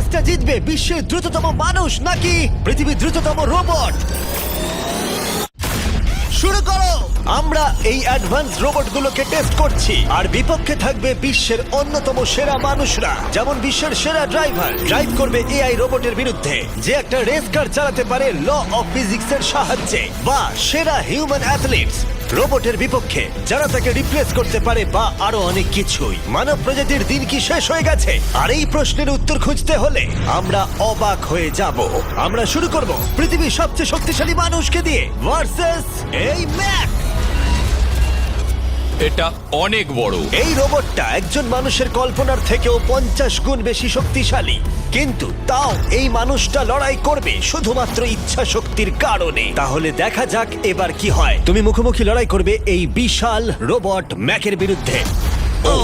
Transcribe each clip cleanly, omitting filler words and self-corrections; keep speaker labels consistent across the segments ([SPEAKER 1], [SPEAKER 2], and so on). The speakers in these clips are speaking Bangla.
[SPEAKER 1] রেসটা জিতবে বিশ্বের দ্রুততম মানুষ নাকি পৃথিবীর দ্রুততম রোবট? শুরু করো। আমরা এই অ্যাডভান্স রোবটগুলোকে টেস্ট করছি আর বিপক্ষে থাকবে বিশ্বের অন্যতম সেরা মানুষরা, যেমন বিশ্বের সেরা ড্রাইভার ড্রাইভ করবে এআই রোবটের বিরুদ্ধে যে একটা রেস কার চালাতে পারে ল অফ ফিজিক্সের সাহায্যে, বা সেরা হিউম্যান অ্যাথলিটস রোবটের বিপক্ষে যারা তাকে রিপ্লেস করতে পারে, বা আরো অনেক কিছুই। মানব প্রজাতির দিন কি শেষ হয়ে গেছে? আর এই প্রশ্নের উত্তর খুঁজতে হলে আমরা অবাক হয়ে যাব। আমরা শুরু করব পৃথিবীর সবচেয়ে শক্তিশালী মানুষকে দিয়ে ভার্সেস এই ম্যাক।
[SPEAKER 2] এটা অনেক বড়।
[SPEAKER 1] এই রোবটটা একজন মানুষের কল্পনার থেকেও 50 গুণ বেশি শক্তিশালী, কিন্তু তাও এই মানুষটা লড়াই করবে শুধুমাত্র ইচ্ছা শক্তির কারণে। তাহলে দেখা যাক এবার কি হয়। তুমি মুখোমুখি লড়াই করবে এই বিশাল রোবট ম্যাকের বিরুদ্ধে। ও,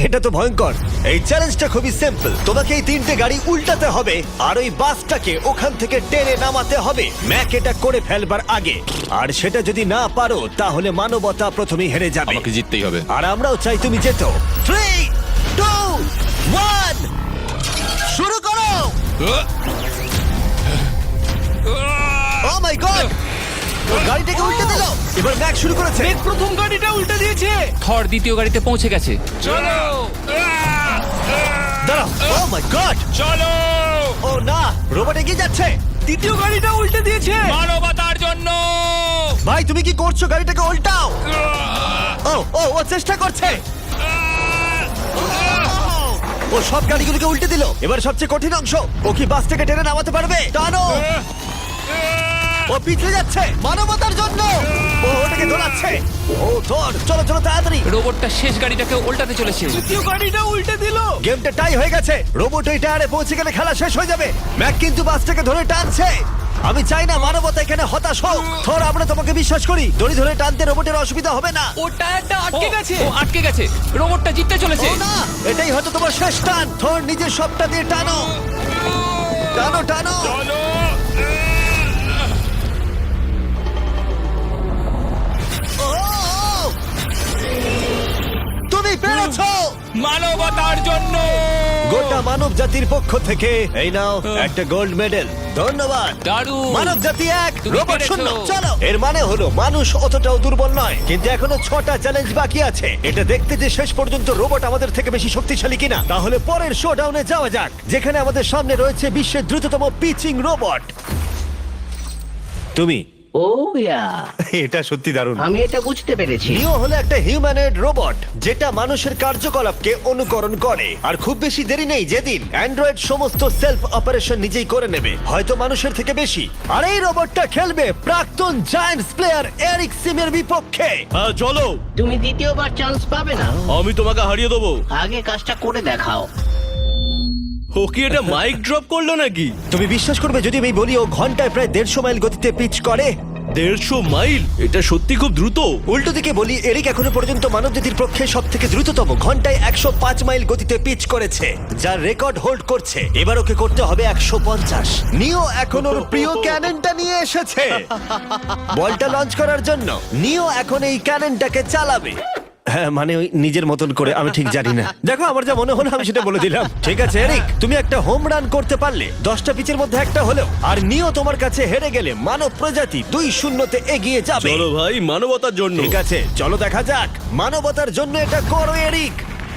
[SPEAKER 1] এটা তো ভয়ঙ্কর। এই চ্যালেঞ্জটা খুবই সিম্পল। তোমাকে এই 3টে গাড়ি উল্টাতে হবে আর ওই বাসটাকে ওখান থেকে টেনে নামাতে হবে ম্যাক এটা করে ফেলবার আগে। আর সেটা যদি না পারো তাহলে মানবতা প্রথমেই হেরে যাবে।
[SPEAKER 2] আমাকে জিততেই হবে।
[SPEAKER 1] আর আমরাও চাই তুমি যেতো। 3, 2, 1 শুরু করো। ও মাই গড, গাড়িটাকে উল্টে দিল। এবার ম্যাক শুরু করেছে।
[SPEAKER 3] প্রথম গাড়িটা উল্টে দিয়েছে।
[SPEAKER 4] থর দ্বিতীয় গাড়িতে পৌঁছে গেছে।
[SPEAKER 1] দাঁড়াও। ও মাই গড,
[SPEAKER 2] চলো
[SPEAKER 1] ও না, রোবট এগিয়ে যাচ্ছে।
[SPEAKER 3] দ্বিতীয় গাড়িটা উল্টে দিয়েছে।
[SPEAKER 2] মানবতার জন্য।
[SPEAKER 1] ভাই তুমি কি করছো? গাড়িটাকে উল্টাও। ও ও ও চেষ্টা করছে। ও সব গাড়িগুলোকে উল্টে দিল। এবার সবচেয়ে কঠিন অংশ, ও কি বাসটাকে টেনে নামাতে পারবে? টানো। ও পিছলে যাচ্ছে মানবতার জন্য। ও ওটাকে দোলাচ্ছে। ও ধর, চলো চলো তাড়াতাড়ি।
[SPEAKER 4] রোবটটা শেষ গাড়িটাকে উল্টাতে চলেছে।
[SPEAKER 3] দ্বিতীয় গাড়িটা উল্টে দিল।
[SPEAKER 1] গেমটা টাই হয়ে গেছে। রোবট ওই টায়ারে পৌঁছে গেলে খেলা শেষ হয়ে যাবে। ম্যাক কিন্তু বাসটাকে ধরে টানছে। আমি চাই না মানবতা এখানে হতাশ হোক। থর, আমরা তোমাকে বিশ্বাস করি। দড়ি ধরে টানতে রোবটের অসুবিধা হবে না।
[SPEAKER 3] ও টায়ারটা আটকে গেছে।
[SPEAKER 4] ও আটকে গেছে। রোবটটা জিততে চলেছে।
[SPEAKER 1] ও না, এটাই হয়তো তোমার শেষ টান। থর নিজের সবটা দিয়ে টানো, টানো টানো।
[SPEAKER 2] চলো।
[SPEAKER 1] ও, তুমি পেরেছো।
[SPEAKER 2] মানবতার জন্য।
[SPEAKER 1] গোটা মানব জাতির পক্ষ থেকে এই নাও একটা গোল্ড মেডেল। ধন্যবাদ।
[SPEAKER 4] দারুণ।
[SPEAKER 1] মানব জাতি 1,
[SPEAKER 4] তুমি
[SPEAKER 1] রোবট
[SPEAKER 4] পেরেছো।
[SPEAKER 1] 0। চলো, এর মানে হলো মানুষ অতটাও দুর্বল নয়, কিন্তু এখনো 6টা চ্যালেঞ্জ বাকি আছে। এটা দেখতে যে শেষ পর্যন্ত রোবট আমাদের থেকে বেশি শক্তিশালী কিনা। তাহলে পরের শোডাউনে যাওয়া যাক, যেখানে আমাদের সামনে রয়েছে বিশ্বের দ্রুততম পিচিং রোবট। তুমি
[SPEAKER 5] ও ইয়া,
[SPEAKER 1] এটা সত্যি দারুণ।
[SPEAKER 5] আমি এটা বুঝতে পেরেছি।
[SPEAKER 1] নিও হলো একটা হিউম্যানয়েড রোবট যেটা মানুষের কার্যকলাপকে অনুকরণ করে। আর খুব বেশি দেরি নেই যেদিন অ্যান্ড্রয়েড সমস্ত সেলফ অপারেশন নিজেই করে নেবে, হয়তো মানুষের থেকে বেশি। আর এই রোবটটা খেলবে প্রাক্তন জায়ান্টস প্লেয়ার এরিক সিমের বিপক্ষে।
[SPEAKER 6] হ্যাঁ চলো,
[SPEAKER 5] তুমি দ্বিতীয়বার চান্স পাবে না।
[SPEAKER 6] আমি তোমাকে হারিয়ে দেবো।
[SPEAKER 5] আগে কাজটা করে দেখাও।
[SPEAKER 6] ও কি এটা মাইক ড্রপ করলো নাকি?
[SPEAKER 1] তুমি বিশ্বাস করবে যদি আমি বলি ও ঘন্টায় প্রায় 150 মাইল গতিতে পিচ করে?
[SPEAKER 6] 150 মাইল? এটা সত্যি খুব দ্রুত।
[SPEAKER 1] উল্টো দিকে বলি, এরিক এখনো পর্যন্ত মানবজাতির পক্ষে সব থেকে দ্রুততম ঘন্টায় 105 মাইল গতিতে পিচ করেছে, যার রেকর্ড হোল্ড করছে। এবার ওকে করতে হবে 150। নিও এখন ওর প্রিয় ক্যাননটা নিয়ে এসেছে বলটা লঞ্চ করার জন্য। নিও এখন এই ক্যাননটাকে চালাবে। হ্যাঁ, মানে ওই নিজের মতন করে, আমি ঠিক জানি না। দেখো, আমার যা মনে হলো আমি সেটা বলে দিলাম। ঠিক আছে এরিক, তুমি একটা হোম রান করতে পারলে 10টা পিচের মধ্যে একটা হলেও, আর নিও তোমার কাছে হেরে গেলে মানব প্রজাতি 2-0 এগিয়ে যাবে।
[SPEAKER 6] চলো ভাই, মানবতার জন্য।
[SPEAKER 1] ঠিক আছে, চলো দেখা যাক। মানবতার জন্য এটা করো এরিক।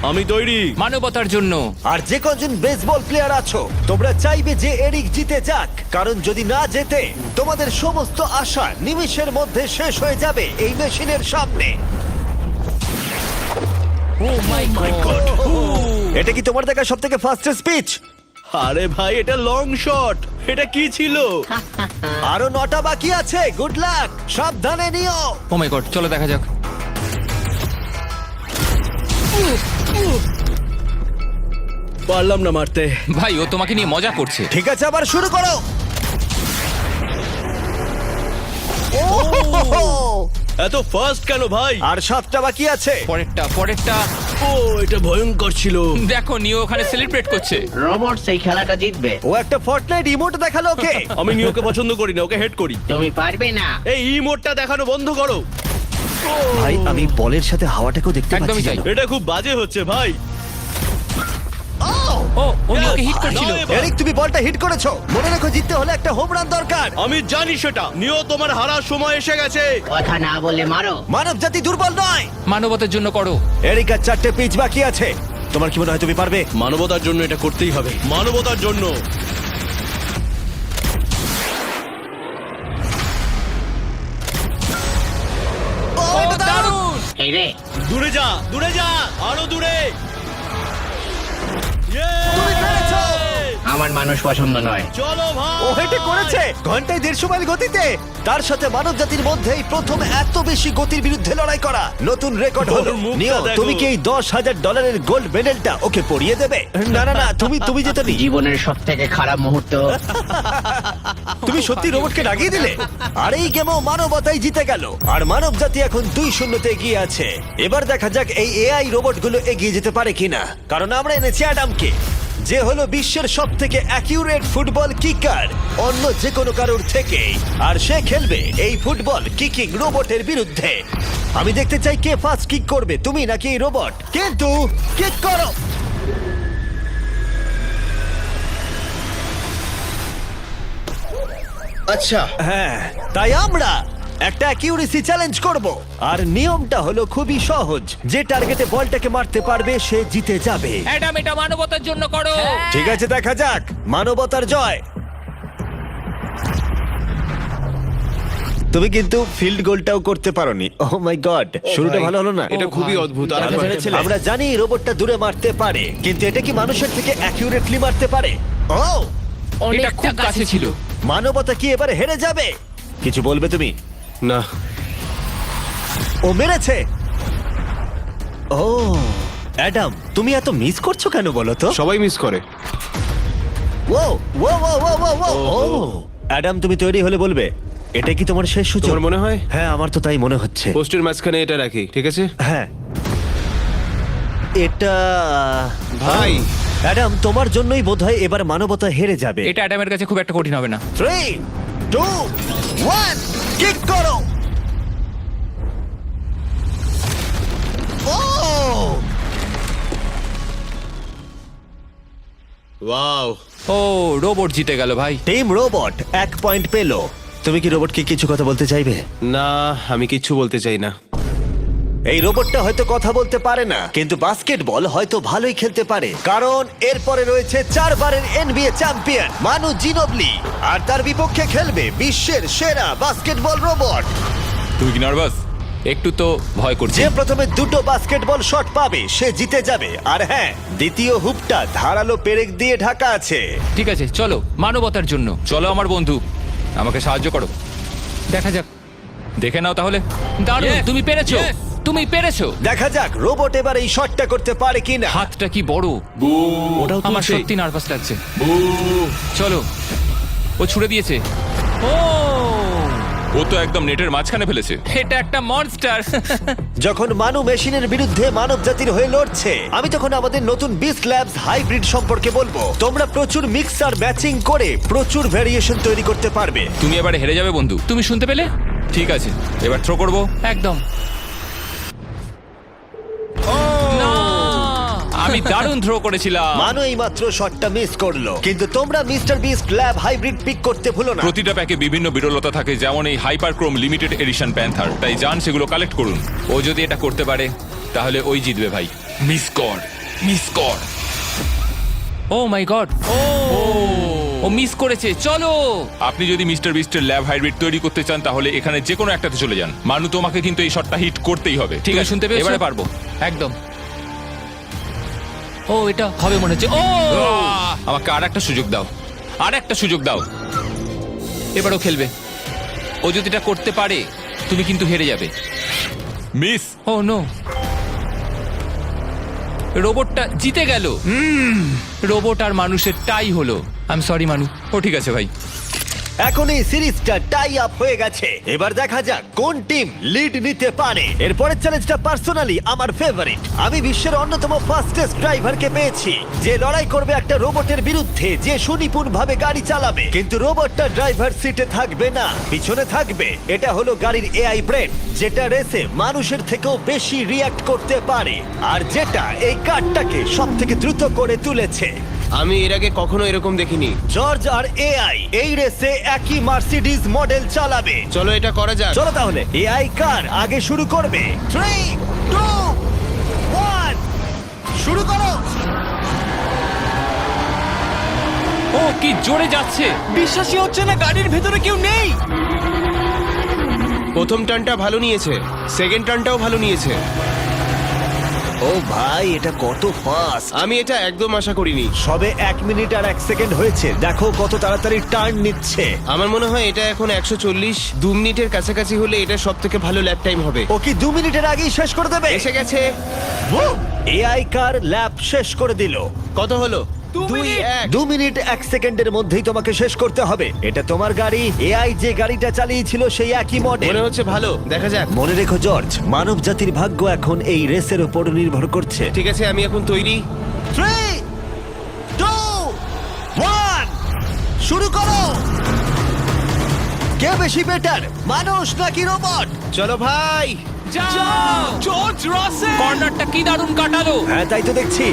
[SPEAKER 6] আমি তৈরি।
[SPEAKER 4] মানবতার জন্য।
[SPEAKER 1] আর যে কজন বেসবল প্লেয়ার আছো, তোমরা চাইবে যে এরিক জিতে যাক, কারণ যদি না জেতে তোমাদের সমস্ত আশা নিমিষের মধ্যে শেষ হয়ে যাবে এই মেশিনের সামনে।
[SPEAKER 4] ও মাই গড।
[SPEAKER 1] এটা কি তোমার দেখা সব থেকে ফাস্টেস্ট স্পিচ?
[SPEAKER 6] আরে ভাই, এটা লং শট। এটা কি ছিল?
[SPEAKER 1] আরো 9টা বাকি আছে। গুড লাক, সাবধানে নিও।
[SPEAKER 4] ও মাই গড, চলো দেখা যাক।
[SPEAKER 6] পারলাম না মারতে।
[SPEAKER 4] ভাই, ও তোমাকে নিয়ে মজা করছে।
[SPEAKER 1] ঠিক আছে, আবার শুরু করো।
[SPEAKER 6] এত ফাস্ট কেন ভাই?
[SPEAKER 1] আর 7টা বাকি আছে।
[SPEAKER 4] পরেরটা।
[SPEAKER 6] ও, এটা ভয়ঙ্কর ছিল।
[SPEAKER 4] দেখো, নিও ওখানে সেলিব্রেট করছে।
[SPEAKER 5] রোবট সেই খেলাটা জিতবে।
[SPEAKER 1] ও একটা ফর্টনাইট ইমোট দেখালো ওকে।
[SPEAKER 6] আমি নিওকে পছন্দ করি না, ওকে হেড করি।
[SPEAKER 5] তুমি পারবে না।
[SPEAKER 6] এই ইমোটটা দেখানো বন্ধ করো।
[SPEAKER 1] ভাই, আমি বলের সাথে হাওয়াটাকেও দেখতে
[SPEAKER 4] একদমই
[SPEAKER 1] পাচ্ছি
[SPEAKER 4] তাই।
[SPEAKER 1] জানো?
[SPEAKER 6] এটা খুব বাজে হচ্ছে ভাই।
[SPEAKER 1] Oh!
[SPEAKER 4] উনি ওকে হিট করছিল।
[SPEAKER 6] নাও এবার।
[SPEAKER 1] এরিক তুমি বলটা হিট করেছো, মনে রাখো জিততে হলে একটা হোম রান দরকার।
[SPEAKER 6] আমি জানি সেটা। নিও, তোমার হারার সময় এসে গেছে।
[SPEAKER 5] কথা না বলে মারো।
[SPEAKER 1] মানব জাতি দুর্বল নয়।
[SPEAKER 4] মানবতার জন্য করো।
[SPEAKER 1] এরিক আর 4টে পিচ বাকি আছে, তোমার কি মনে হয় তুমি পারবে?
[SPEAKER 6] মানবতার জন্য এটা করতেই হবে, মানবতার জন্য।
[SPEAKER 1] ও, এটা দারুণ!
[SPEAKER 5] এই রে,
[SPEAKER 6] দূরে যা, দূরে যা, আরো দূরে।
[SPEAKER 1] তুমি পেরেছো!
[SPEAKER 5] আমার মানুষ পছন্দ নয়।
[SPEAKER 6] চলো ভাই।
[SPEAKER 1] ও হেটে করেছে ঘন্টায় 150 মাইল গতিতে। তার সাথে মানব জাতির মধ্যেই প্রথম এত বেশি গতির বিরুদ্ধে লড়াই করা নতুন রেকর্ড হলো।
[SPEAKER 6] ওর মুখটা
[SPEAKER 1] নিও,
[SPEAKER 6] দেখো।
[SPEAKER 1] তুমি কি এই $10,000 গোল্ড মেডেলটা ওকে পরিয়ে দেবে? না না না, তুমি যেতে নি।
[SPEAKER 5] জীবনের সব থেকে খারাপ মুহূর্ত।
[SPEAKER 1] তুমি সত্যি রোবটকে ডাকিয়ে দিলে। আর এই গেমও মানবতাই জিতে গেল, আর মানব জাতি এখন 2-0 এগিয়ে আছে। এবার দেখা যাক এই এআই রোবটগুলো এগিয়ে যেতে পারে কিনা, কারণ আমরা এনেছি অ্যাডামকে, যে হলো বিশ্বের সব থেকে অ্যাকিউরেট ফুটবল কিকার অন্য যে কোনো কারোর থেকে। আর সে খেলবে এই ফুটবল কিকিং রোবটের বিরুদ্ধে। আমি দেখতে চাই কে ফার্স্ট কিক করবে, তুমি নাকি এই রোবট। কিন্তু কিক করো।
[SPEAKER 6] আচ্ছা,
[SPEAKER 1] হ্যাঁ, তাই আমরা একটা অ্যাকিউরেসি চ্যালেঞ্জ করব। আর নিয়মটা হলো খুবই সহজ, যে টার্গেটে বলটাকে মারতে পারবে সে জিতে যাবে।
[SPEAKER 4] অ্যাডাম, এটা মানবতার জন্য করো।
[SPEAKER 1] ঠিক আছে, দেখা যাক মানবতার জয়। তুমি কিন্তু ফিল্ড গোলটাও করতে পারোনি। ও মাই গড, শুরুটা ভালো হলো না।
[SPEAKER 6] এটা খুবই অদ্ভুত। আর
[SPEAKER 1] আমরা ভেবেছিলাম- আমরা জানি রোবটটা দূরে মারতে পারে, কিন্তু এটা কি মানুষের থেকে অ্যাকিউরেটলি মারতে পারে? ও,
[SPEAKER 4] এটা খুব কাছে ছিল।
[SPEAKER 1] মানবতা কি এবারে হেরে যাবে? কিছু বলবে তুমি?
[SPEAKER 6] না,
[SPEAKER 1] ও মেরেছে। ও অ্যাডাম, তুমি এত মিস করছো কেন বলো তো?
[SPEAKER 6] সবাই মিস করে।
[SPEAKER 1] ও ও ও ও ও ও ও অ্যাডাম, তুমি তৈরি হলে বলবে। এটা কি তোমার শেষ সূচক?
[SPEAKER 6] তোমার মনে হয়?
[SPEAKER 1] হ্যাঁ, আমার তো তাই মনে হচ্ছে।
[SPEAKER 6] পোস্টের মাঝখানে এটা রাখি, ঠিক আছে?
[SPEAKER 1] হ্যাঁ, এটা
[SPEAKER 6] ভাই।
[SPEAKER 1] অ্যাডাম, তোমার জন্যই বোধহয় এবার মানবতা হেরে যাবে।
[SPEAKER 4] এটা অ্যাডামের কাছে খুব একটা কঠিন হবে না।
[SPEAKER 1] 3, 2, 1, কিক করো। ও,
[SPEAKER 6] ওয়াও।
[SPEAKER 4] ও, রোবট জিতে গেল ভাই।
[SPEAKER 1] টিম রোবট 1 পয়েন্ট পেলো। তুমি কি রোবটকে কিছু কথা বলতে চাইবে?
[SPEAKER 6] না, আমি কিচ্ছু বলতে চাই না।
[SPEAKER 1] এই রোবটটা হয়তো কথা বলতে পারে না, কিন্তু বাস্কেটবল হয়তো ভালোই খেলতে পারে, কারণ এরপরে রয়েছে 4 বারের NBA চ্যাম্পিয়ন মানু জিনোবলি, আর তার বিপক্ষে খেলবে বিশ্বের সেরা বাস্কেটবল রোবট।
[SPEAKER 4] তুই কি নার্ভাস? একটু তো ভয় করছে।
[SPEAKER 1] যে প্রথমে 2টো বাস্কেটবল শট পাবে সে জিতে যাবে। আর হ্যাঁ, দ্বিতীয় হুপটা ধারালো পেরেক দিয়ে ঢাকা আছে।
[SPEAKER 4] ঠিক আছে, চলো মানবতার জন্য। চলো আমার বন্ধু, আমাকে সাহায্য করো। দেখা যাক, দেখে নাও তাহলে। দারুণ,
[SPEAKER 2] Yes,
[SPEAKER 4] তুমি পেরেছো।
[SPEAKER 2] yes.
[SPEAKER 4] তুমি পেরেছো।
[SPEAKER 1] দেখা যাক রোবট এবার এই শটটা করতে পারে কিনা।
[SPEAKER 4] হাতটা কি বড়।
[SPEAKER 6] ওটাও
[SPEAKER 4] আমার
[SPEAKER 6] তুলছে।
[SPEAKER 4] সত্যি নার্ভাস লাগছে। চলো, ও ছুড়ে দিয়েছে। ও,
[SPEAKER 2] ও তো একদম নেটের মাঝখানে ফেলেছে।
[SPEAKER 4] এটা একটা মনস্টার।
[SPEAKER 1] যখন মানু মেশিনের বিরুদ্ধে মানব জাতির হয়ে লড়ছে, আমি তখন আমাদের নতুন বিস্ট ল্যাবস হাইব্রিড সম্পর্কে বলবো। তোমরা প্রচুর মিক্সার ম্যাচিং করে প্রচুর ভেরিয়েশন তৈরি করতে পারবে।
[SPEAKER 2] তুমি এবারে হেরে যাবে বন্ধু।
[SPEAKER 4] তুমি শুনতে পেলে?
[SPEAKER 2] ঠিক আছে, এবার থ্রো করবো।
[SPEAKER 4] একদম। না, আমি দারুণ থ্রো করেছিলাম।
[SPEAKER 1] মানু এই মাত্র শটটা মিস করলো, কিন্তু তোমরা Mister Beast Lab Hybrid pick করতে ভুলো না।
[SPEAKER 2] প্রতিটা প্যাকে বিভিন্ন বিরলতা থাকে, যেমন এই হাইপারক্রোম লিমিটেড এডিশন প্যান্থার। তাই যান সেগুলো কালেক্ট করুন।
[SPEAKER 4] ও যদি এটা করতে পারে তাহলে ওই জিতবে ভাই।
[SPEAKER 2] মিস কর, মিস কর।
[SPEAKER 4] ও মাই গড, ও মিস করেছে। চলো,
[SPEAKER 2] আপনি যদি মিস্টার বিস্টের ল্যাব হাইব্রিড তৈরি করতে চান তাহলে এখানে যে কোনো একটাতে চলে যান। মানু, তোমাকে কিন্তু এই শটটা হিট করতেই হবে।
[SPEAKER 4] ঠিক আছে, শুনতে পেয়েছো?
[SPEAKER 2] এবারে পারবো।
[SPEAKER 4] একদম। ও, এটা হবে মনে হচ্ছে। ও,
[SPEAKER 2] আমাকে আর একটা সুযোগ দাও, আর একটা সুযোগ দাও।
[SPEAKER 4] এবারও খেলবে। ও যদি এটা করতে পারে তুমি কিন্তু হেরে যাবে।
[SPEAKER 2] মিস।
[SPEAKER 4] ও নো, রোবটটা জিতে গেল। রোবট আর মানুষের টাই হলো। আই এম সরি মানু।
[SPEAKER 2] ও ঠিক আছে ভাই।
[SPEAKER 1] এখন এই সিরিজটা টাই আপ হয়ে গেছে। এবার দেখা যাক কোন টিম লিড নিতে পারে। এরপরের চ্যালেঞ্জটা পার্সোনালি আমার ফেভারিট। আমি বিশ্বের অন্যতম ফাস্টেস্ট ড্রাইভারকে পেয়েছি, যে লড়াই করবে একটা রোবটের বিরুদ্ধে যে সুনিপুণভাবে গাড়ি চালাবে। কিন্তু রোবটটা ড্রাইভার সিটে থাকবে না, পিছনে থাকবে। এটা হলো গাড়ির এআই ব্রেন, যেটা রেসে মানুষের থেকেও বেশি রিয়্যাক্ট করতে পারে, আর যেটা এই কারটাকে সব থেকে দ্রুত করে তুলেছে।
[SPEAKER 6] আমি এর আগে কখনো এরকম দেখিনি।
[SPEAKER 1] জর্জ আর এআই এই রেসে একই মার্সিডিজ মডেল চালাবে।
[SPEAKER 6] চলো এটা করা যাক।
[SPEAKER 1] চলো তাহলে এআই কার আগে শুরু করবে। 3, 2, 1 শুরু করো।
[SPEAKER 4] ও কি জোরে যাচ্ছে!
[SPEAKER 3] বিশ্বাসই হচ্ছে না গাড়ির ভেতরে কেউ নেই।
[SPEAKER 6] প্রথম টার্নটা ভালো নিয়েছে, সেকেন্ড টার্নটাও ভালো নিয়েছে।
[SPEAKER 1] ও ভাই, এটা কত ফাস্ট!
[SPEAKER 6] আমি এটা একদম আশা করিনি।
[SPEAKER 1] সবে 1 মিনিট আর 1 সেকেন্ড হয়েছে, দেখো কত তাড়াতাড়ি টার্ন নিচ্ছে।
[SPEAKER 6] আমার মনে হয় এটা এখন 140, 2 মিনিটের কাছাকাছি হলে এটা সব থেকে ভালো ল্যাপ টাইম হবে।
[SPEAKER 1] ও কি 2 মিনিটের আগেই শেষ করে দেবে?
[SPEAKER 6] এসে গেছে।
[SPEAKER 1] এআই কার ল্যাব শেষ করে দিল।
[SPEAKER 6] কত হলো?
[SPEAKER 3] 2 মিনিট।
[SPEAKER 1] 2 মিনিট 1 সেকেন্ডের মধ্যেই তোমাকে শেষ করতে হবে। এটা তোমার গাড়ি। এআই যে গাড়িটা চালিয়েছিল সেই একই মডেল।
[SPEAKER 6] মনে হচ্ছে ভালো, দেখা যাক।
[SPEAKER 1] মনে রেখো জর্জ, মানব জাতির ভাগ্য এখন এই রেসের উপর নির্ভর করছে।
[SPEAKER 6] ঠিক আছে, আমি এখন তৈরি।
[SPEAKER 1] 3, 2, 1 শুরু করো। কে বেশি বেটার, মানুষ নাকি রোবট?
[SPEAKER 6] চলো ভাই।
[SPEAKER 4] যাও!
[SPEAKER 3] জর্জ রাসেল।
[SPEAKER 4] কর্নারটা কি দারুণ কাটালো!
[SPEAKER 1] হ্যাঁ, তাই তো দেখছি।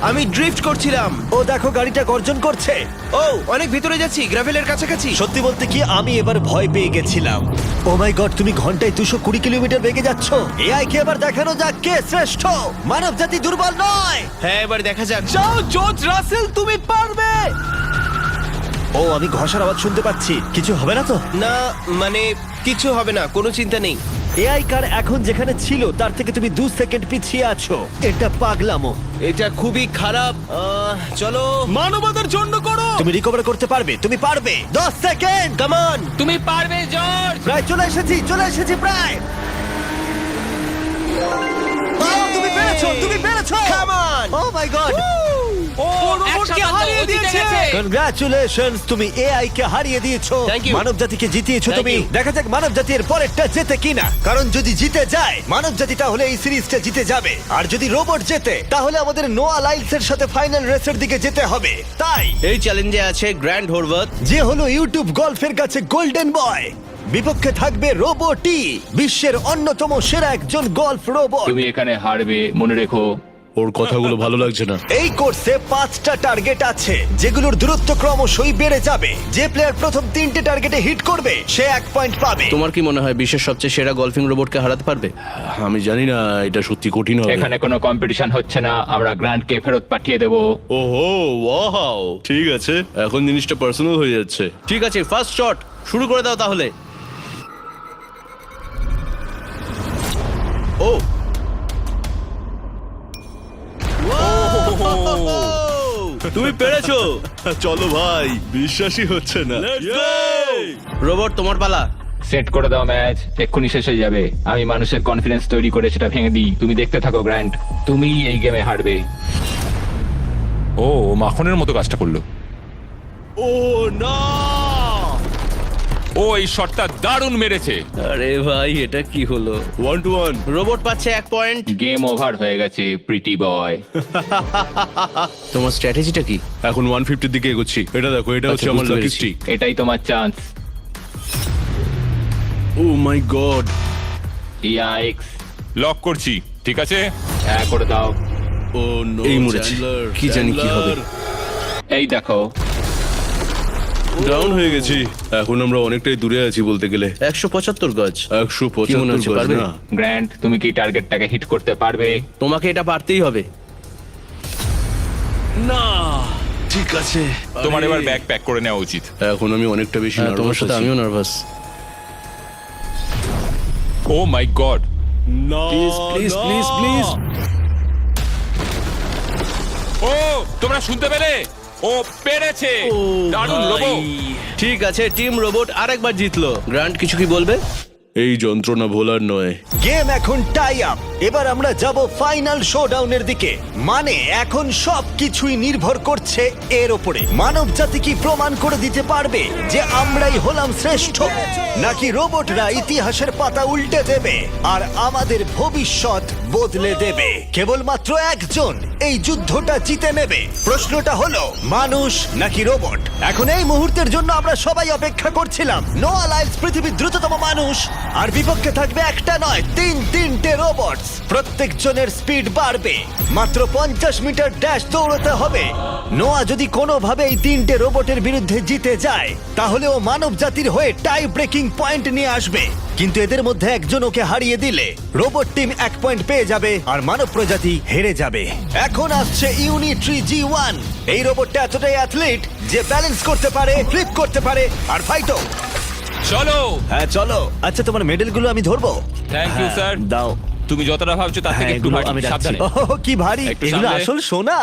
[SPEAKER 6] আমি ড্রিফট করছিলাম।
[SPEAKER 1] ও দেখো, গাড়িটা গর্জন করছে।
[SPEAKER 6] ও অনেক ভিতরে যাচ্ছি, গ্রাভেলের কাছাকাছি।
[SPEAKER 1] সত্যি বলতে কি, আমি এবার ভয় পেয়ে গেছিলাম। ও মাই গড, তুমি ঘন্টায় 220 কিলোমিটার বেগে যাচ্ছ। এআই কে এবার দেখানো যাক কে শ্রেষ্ঠ। মানব জাতি দুর্বল নয়।
[SPEAKER 6] হ্যাঁ, এবার দেখা যাক।
[SPEAKER 3] যাও জর্জ রাসেল, তুমি পারবে।
[SPEAKER 1] ও, আমি ঘষার আওয়াজ শুনতে পাচ্ছি। কিছু হবে না তো?
[SPEAKER 6] না, মানে কিছু হবে না, কোনো চিন্তা নেই।
[SPEAKER 1] এআই কার এখন যেখানে ছিল তার থেকে তুমি 2 সেকেন্ড পিছিয়ে আছো। এটা পাগলামো।
[SPEAKER 6] এটা খুবই খারাপ। চলো।
[SPEAKER 3] মানবতার জন্য করো।
[SPEAKER 1] তুমি রিকভার করতে পারবে, তুমি পারবে। 10 সেকেন্ড।
[SPEAKER 6] Come on.
[SPEAKER 4] তুমি পারবে জর্জ!
[SPEAKER 1] প্রায় চলে এসেছি প্রায়। ও, তুমি পেরেছো, তুমি পেরেছো।
[SPEAKER 6] Come on.
[SPEAKER 1] O my god,
[SPEAKER 3] ও রোবটকে হারিয়ে দিয়েছে।
[SPEAKER 1] কনগ্রাচুলেশনস, তুমি এআই কে হারিয়ে দিয়েছো।
[SPEAKER 6] Thank you.
[SPEAKER 1] মানব জাতিকে জিতিয়েছো
[SPEAKER 6] Thank
[SPEAKER 1] তুমি।
[SPEAKER 6] you.
[SPEAKER 1] দেখা যাক মানব জাতি এর পরেরটা জেতে কিনা। কারণ যদি জিতে যায় মানব জাতি, তাহলে এই সিরিজটা জিতে যাবে। আর যদি রোবট জেতে, তাহলে আমাদের নোয়া লাইলসের সাথে ফাইনাল রেসের দিকে যেতে হবে। তাই
[SPEAKER 6] এই চ্যালেঞ্জে আছে গ্র্যান্ড হোরভাত।
[SPEAKER 1] যে হলো ইউটিউব গল্ফের কাছে গোল্ডেন বয়, বিপক্ষে থাকবে রোবটি, বিশ্বের অন্যতম সেরা একজন গল্ফ রোবট।
[SPEAKER 4] তুমি এখানে হারবে, মনে রেখো।
[SPEAKER 7] ওর কথাগুলো ভালো লাগছে না।
[SPEAKER 1] এই কোর্সে 5টা টার্গেট আছে, যেগুলোর দূরত্ব ক্রমশই বেড়ে যাবে। যে প্লেয়ার প্রথম 3টে টার্গেটে হিট করবে সে 1 পয়েন্ট পাবে।
[SPEAKER 6] তোমার কি মনে হয় বিশ্বের সবচেয়ে সেরা গলফিং রোবটকে হারাতে পারবে?
[SPEAKER 7] আমি জানি না, এটা সত্যি কঠিন হবে।
[SPEAKER 4] এখানে কোনো কম্পিটিশন হচ্ছে না, আমরা গ্র্যান্ডকে ফেরত পাঠিয়ে দেবো।
[SPEAKER 7] ওহো, ওয়াও, ঠিক আছে, এখন জিনিসটা পার্সোনাল হয়ে যাচ্ছে।
[SPEAKER 6] ঠিক আছে, ফার্স্ট শট শুরু করে দাও তাহলে। ও তুমি পেরেছো।
[SPEAKER 7] চলো ভাই, বিশ্বাসই হচ্ছে না।
[SPEAKER 6] রোবট, তোমার পালা।
[SPEAKER 4] সেট করে দাও ম্যাচ, এক্ষুনি শেষ হয়ে যাবে। আমি মানুষের কনফিডেন্স তৈরি করে সেটা ভেঙে দিই। তুমি দেখতে থাকো গ্র্যান্ড, তুমি এই গেমে হারবে।
[SPEAKER 2] ও মাখনের মতো কাজটা করলো।
[SPEAKER 7] ও না!
[SPEAKER 2] ও এই শটটা দারুণ মেরেছে।
[SPEAKER 6] আরে ভাই, এটা কি হলো?
[SPEAKER 7] 1-1।
[SPEAKER 6] রোবট পাচ্ছে 1 পয়েন্ট।
[SPEAKER 4] গেম ওভার হয়ে গেছে, প্রিটি বয়।
[SPEAKER 6] তোমার স্ট্র্যাটেজিটা কি?
[SPEAKER 7] এখন 150 দিকে এগোচ্ছি। এটা দেখো, এটা হচ্ছে
[SPEAKER 6] আচ্ছা,
[SPEAKER 7] আমার
[SPEAKER 6] বুঝতে
[SPEAKER 7] লাকি
[SPEAKER 6] পেরেছি।
[SPEAKER 7] স্ট্রিক।
[SPEAKER 4] এটাই তোমার chance.
[SPEAKER 7] O my god!
[SPEAKER 4] Yikes!
[SPEAKER 2] Lock করছি, ঠিক আছে?
[SPEAKER 4] হ্যাঁ, করে দাও।
[SPEAKER 7] ও নো!
[SPEAKER 6] এই মরেছি। কি জানি কি হবে।
[SPEAKER 4] এই দেখো,
[SPEAKER 7] ডাউন হয়ে গেছি। এখন আমরা অনেকটাই দূরে আছি বলতে গেলে।
[SPEAKER 6] 175 গজ।
[SPEAKER 7] 175
[SPEAKER 6] কি মনে হচ্ছে,
[SPEAKER 7] গজ
[SPEAKER 6] পারবে?
[SPEAKER 7] না।
[SPEAKER 4] গ্র্যান্ড, তুমি কি টার্গেটটাকে হিট করতে পারবে?
[SPEAKER 6] তোমাকে এটা পারতেই হবে।
[SPEAKER 7] না, ঠিক আছে।
[SPEAKER 2] তোমার
[SPEAKER 7] আরে,
[SPEAKER 2] এবার ব্যাগ প্যাক করে নেওয়া উচিত।
[SPEAKER 7] এখন আমি অনেকটা বেশি
[SPEAKER 6] হ্যাঁ, তোমার
[SPEAKER 7] নার্ভাস
[SPEAKER 6] সাথে
[SPEAKER 7] আছি।
[SPEAKER 6] আমিও নার্ভাস।
[SPEAKER 2] Oh my god!
[SPEAKER 7] না,
[SPEAKER 6] প্লিজ প্লিজ
[SPEAKER 7] না।
[SPEAKER 6] Please please.
[SPEAKER 2] ও তোমরা শুনতে পেলে? ও পেরেছে! দারুণ লোবো।
[SPEAKER 6] ঠিক আছে, টিম রোবট আরেকবার জিতলো। গ্র্যান্ড, কিছু কি বলবে?
[SPEAKER 7] এই যন্ত্রণা ভোলার নয়।
[SPEAKER 1] গেম এখন টাই আপ। এবার আমরা যাব ফাইনাল শোডাউনের দিকে। মানে এখন সবকিছুই নির্ভর করছে এর উপরে। মানব জাতি কি প্রমাণ করে দিতে পারবে যে আমরাই হলাম শ্রেষ্ঠ, নাকি রোবটরা ইতিহাসের পাতা উল্টে দেবে আর আমাদের ভবিষ্যৎ বদলে দেবে। কেবলমাত্র একজন এই যুদ্ধটা জিতে নেবে। প্রশ্নটা হলো মানুষ নাকি রোবট। এখন এই মুহূর্তের জন্য আমরা সবাই অপেক্ষা করছিলাম। নোয়া লাইলস পৃথিবীর দ্রুততম মানুষ, আর বিপক্ষে থাকবে একটা নয় তিনটে রোবট। প্রত্যেকজনের স্পিড বাড়বে। মাত্র 50 মিটার ড্যাশ দৌড়তে হবে। নোয়া যদি কোনোভাবে এই তিনটে রোবটের বিরুদ্ধে জিতে যায়, তাহলে ও মানব জাতির হয়ে টাই ব্রেকিং পয়েন্ট নিয়ে আসবে। কিন্তু এদের মধ্যে একজন ওকে হারিয়ে দিলে রোবট টিম 1 পয়েন্ট পেয়ে যাবে আর মানব প্রজাতি হেরে যাবে। এখন আসছে ইউনিট্রি G1। এই রোবটটা এতটাই অ্যাথলিট যে ব্যালেন্স করতে পারে, ফ্লিপ করতে পারে আর ফাইটও।
[SPEAKER 2] চলো।
[SPEAKER 1] হ্যাঁ চলো। আচ্ছা, তোমার মেডেলগুলো আমি ধরবো?
[SPEAKER 2] থ্যাংক ইউ
[SPEAKER 1] হ্যাঁ,
[SPEAKER 2] স্যার।
[SPEAKER 1] দাও।
[SPEAKER 2] তুমি যতটা ভাবছো তার থেকে
[SPEAKER 1] হ্যাঁ,
[SPEAKER 2] একটু
[SPEAKER 1] এগুলো
[SPEAKER 2] ভারী।
[SPEAKER 1] আমি রাখছি।
[SPEAKER 2] সাবধানে।
[SPEAKER 1] ওহ, কি ভারী!
[SPEAKER 2] একটু
[SPEAKER 1] এগুলো
[SPEAKER 2] সামলে।
[SPEAKER 1] আসল সোনা।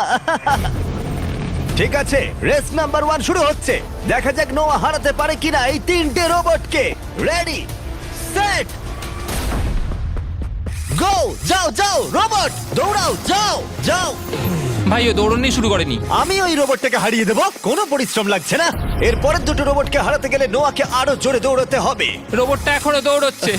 [SPEAKER 1] ঠিক আছে, রেস নাম্বার 1 শুরু হচ্ছে। দেখা যাক নোয়া হারাতে পারে কিনা এই তিনটে রোবটকে। রেডি, সেট, গো! যাও যাও রোবট, দৌড়াও, যাও যাও।
[SPEAKER 2] ভাই ও দৌড়নি শুরু করেনি।
[SPEAKER 1] আমি ওই রোবটটাকে হারিয়ে দেবো, কোনো পরিশ্রম লাগছে না। এরপরের দুটো রোবটকে হারাতে গেলে নোয়াকে আরো জোরে দৌড়াতে হবে।
[SPEAKER 2] রোবটটা এখনো দৌড়চ্ছে।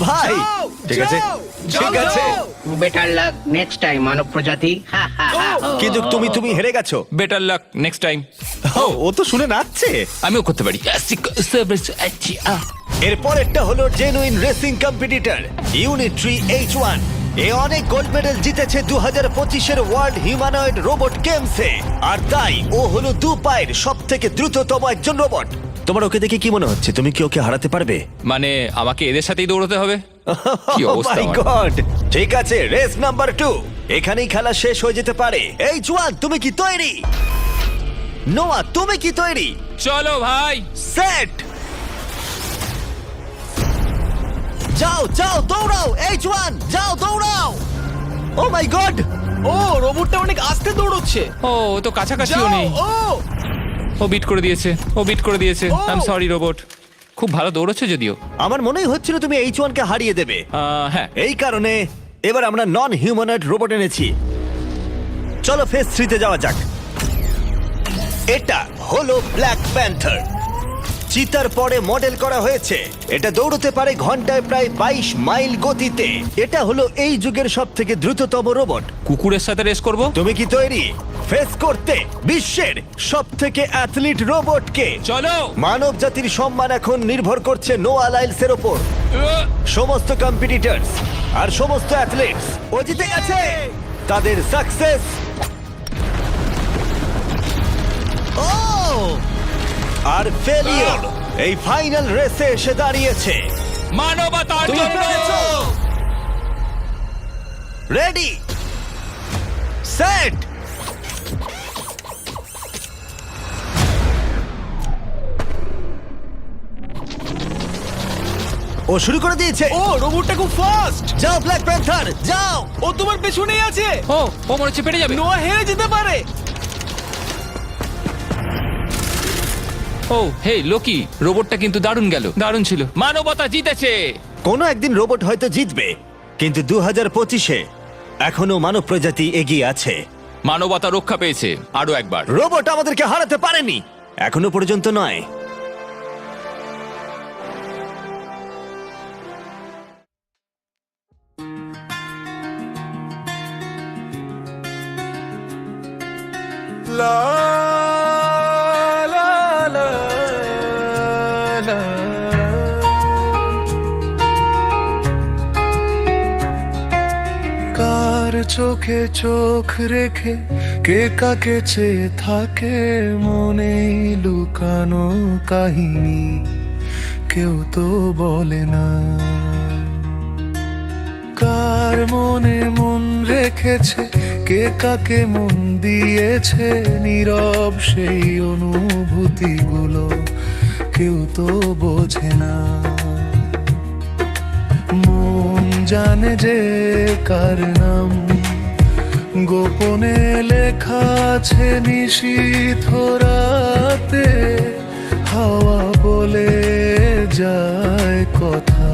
[SPEAKER 1] ভাই
[SPEAKER 3] যাও,
[SPEAKER 1] ঠিক আছে,
[SPEAKER 3] যাও,
[SPEAKER 1] ঠিক
[SPEAKER 3] যাও,
[SPEAKER 1] আছে,
[SPEAKER 3] যাও।
[SPEAKER 5] বেটার লাক নেক্সট টাইম মানব প্রজাতি। হা, হা, হা।
[SPEAKER 1] কিন্তু তুমি হেরে গেছো।
[SPEAKER 2] Better luck next time.
[SPEAKER 1] ও তো শুনে নাচছে।
[SPEAKER 2] আমিও করতে পারি।
[SPEAKER 1] এরপরেরটা হলো genuine racing competitor Unitree H1। এ অনেক গোল্ড মেডেল জিতেছে 2025-এর ওয়ার্ল্ড হিউম্যানয়েড রোবট গেমসে, আর তাই ও হলো 2 পায়ের সব থেকে দ্রুততম একজন রোবট। তোমার ওকে দেখে কি মনে হচ্ছে? তুমি কি ওকে হারাতে পারবে?
[SPEAKER 2] মানে আমাকে এদের সাথেই দৌড়তে হবে? কি অবস্থা
[SPEAKER 1] মাই
[SPEAKER 2] আমার।
[SPEAKER 1] গড! ঠিক আছে, রেস নাম্বার 2। এখানেই খেলা শেষ হয়ে যেতে পারে। H1, তুমি কি তৈরি? নোয়া, তুমি কি তৈরি?
[SPEAKER 2] চলো ভাই।
[SPEAKER 1] সেট, যাও যাও দৌড়াও। H1, যাও দৌড়াও। ও মাই গড!
[SPEAKER 3] ও রোবটটা অনেক আস্তে দৌড়চ্ছে।
[SPEAKER 2] ও ও তো কাছাকাছিও
[SPEAKER 3] যাও,
[SPEAKER 2] নেই।
[SPEAKER 3] ও
[SPEAKER 2] ও বিট করে দিয়েছে, ও বিট করে দিয়েছে।
[SPEAKER 3] Oh.
[SPEAKER 2] I am sorry robot. খুব ভালো দৌড়চ্ছে যদিও।
[SPEAKER 1] আমার মনেই হচ্ছিল তুমি H1 কে হারিয়ে দেবে।
[SPEAKER 2] হ্যাঁ।
[SPEAKER 1] এই কারণে এবার আমরা নন হিউম্যানয়েড রোবট এনেছি। চলো ফেজ 3 তে যাওয়া যাক। এটা হলো ব্ল্যাক প্যান্থার। চিতার পরে মডেল করা হয়েছে। এটা দৌড়তে পারে ঘন্টায় প্রায় 22 মাইল গতিতে। এটা হলো এই যুগের সব থেকে দ্রুততম রোবট।
[SPEAKER 2] কুকুরের সাথে রেস করব।
[SPEAKER 1] তুমি কি তৈরি ফেস করতে বিশ্বের সব থেকে অ্যাথলিট রোবটকে?
[SPEAKER 2] চলো।
[SPEAKER 1] মানব জাতির সম্মান এখন নির্ভর করছে নোয়া লাইলসের ওপর। সমস্ত কম্পিটিটরস আর সমস্ত অ্যাথলিটস ও জিতে গেছে। তাদের সাকসেস আর ফেলিওর এই ফাইনাল রেসে এসে দাঁড়িয়েছে।
[SPEAKER 2] মানবতার জন্য।
[SPEAKER 1] রেডি, সেট, ও শুরু করে দিয়েছে।
[SPEAKER 3] ও রোবটটা খুব ফাস্ট।
[SPEAKER 1] যাও ব্ল্যাক প্যান্থার, যাও।
[SPEAKER 3] ও তোমার পেছনেই আছে।
[SPEAKER 2] ও ও মনে হচ্ছে পেরে যাবে।
[SPEAKER 3] নোয়া হেরে যেতে পারে।
[SPEAKER 2] ও হে লোকি, রোবটটা কিন্তু দারুণ গেল, দারুণ ছিল। মানবতা জিতেছে।
[SPEAKER 1] কোনো একদিন রোবট হয়তো জিতবে, কিন্তু 2025-এ এখনো মানব প্রজাতি এগিয়ে আছে।
[SPEAKER 2] মানবতা রক্ষা পেয়েছে আরো একবার।
[SPEAKER 1] রোবট আমাদেরকে হারাতে পারেনি, এখনো পর্যন্ত নয়।
[SPEAKER 8] কার চোখে চোখ রেখে কে কাকে চেয়ে থাকে, মনে লুকানো কাহিনী কেউ তো বলে না। কার মনে মন রেখেছে, কে কাকে মন দিয়েছে, নীরব সেই অনুভূতিগুলো কেউ তো বোঝে না। মন জানে যে কার নাম গোপনে লেখা আছে নিশীথ রাতে, হাওয়া বলে যায় কথা।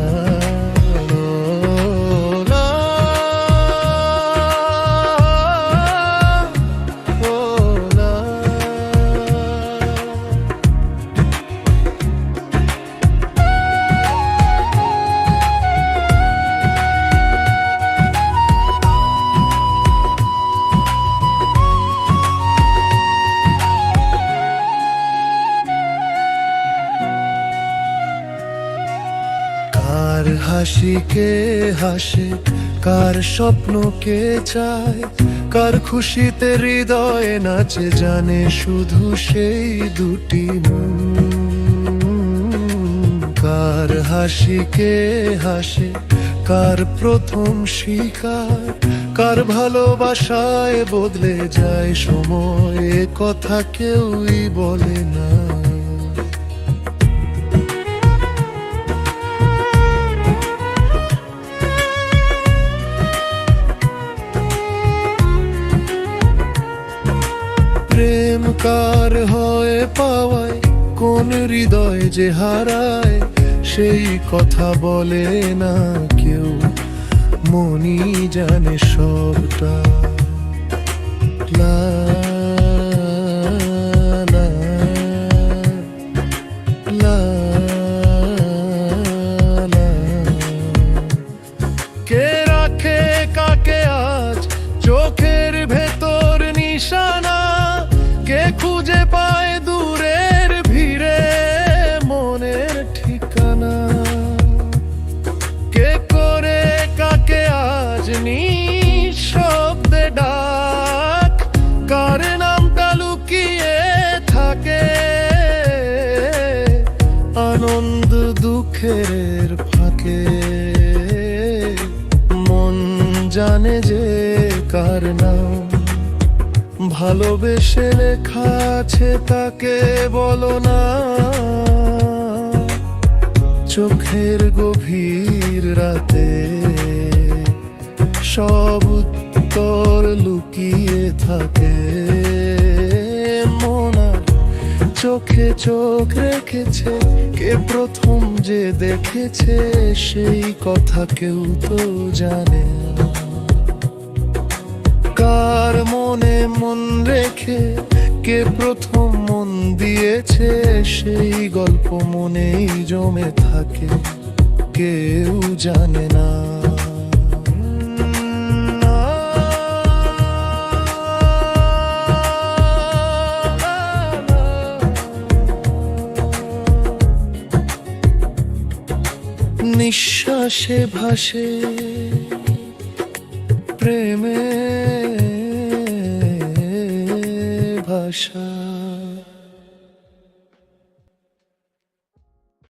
[SPEAKER 8] হাসি কে হাসে, কার স্বপ্ন কে চায়, কার খুশিতে হৃদয় নাচে, জানে শুধু সেই দুটি মন। কার হাসি কে হাসে, কার প্রথম শিকার, কার ভালোবাসায় বদলে যায় সময়, এ কথা কেউই বলে না। প্রেম কার হয় পাওয়ায়, কোন হৃদয় যে হারায়, সেই কথা বলে না কেউ, মনই জানে সবটা। লা লা লা লা। কে রাখে কাকে আজ চোখের ভেতর নিশানা, কে খুঁজে পায় দূরের ভিড়ে মনের ঠিকানা, কে করে কাকে আজ নিঃশব্দে ডাক, কার নামটা লুকিয়ে থাকে আনন্দ দুঃখের ফাঁকে। মন জানে যে কার নাম ভালোবেসে লেখা আছে, তাকে বলো না। চোখের গভীর রাতে সব উত্তর লুকিয়ে থাকে, মনার চোখে চোখ রেখেছে, কে প্রথম যে দেখেছে, সেই কথা কেউ তো জানে না। কার মনে মন রেখে কে প্রথম মন দিয়েছে, সেই গল্প মনেই জমে থাকে, কেউ জানে না। নিঃশ্বাসে ভাসে প্রেমে ভাষা।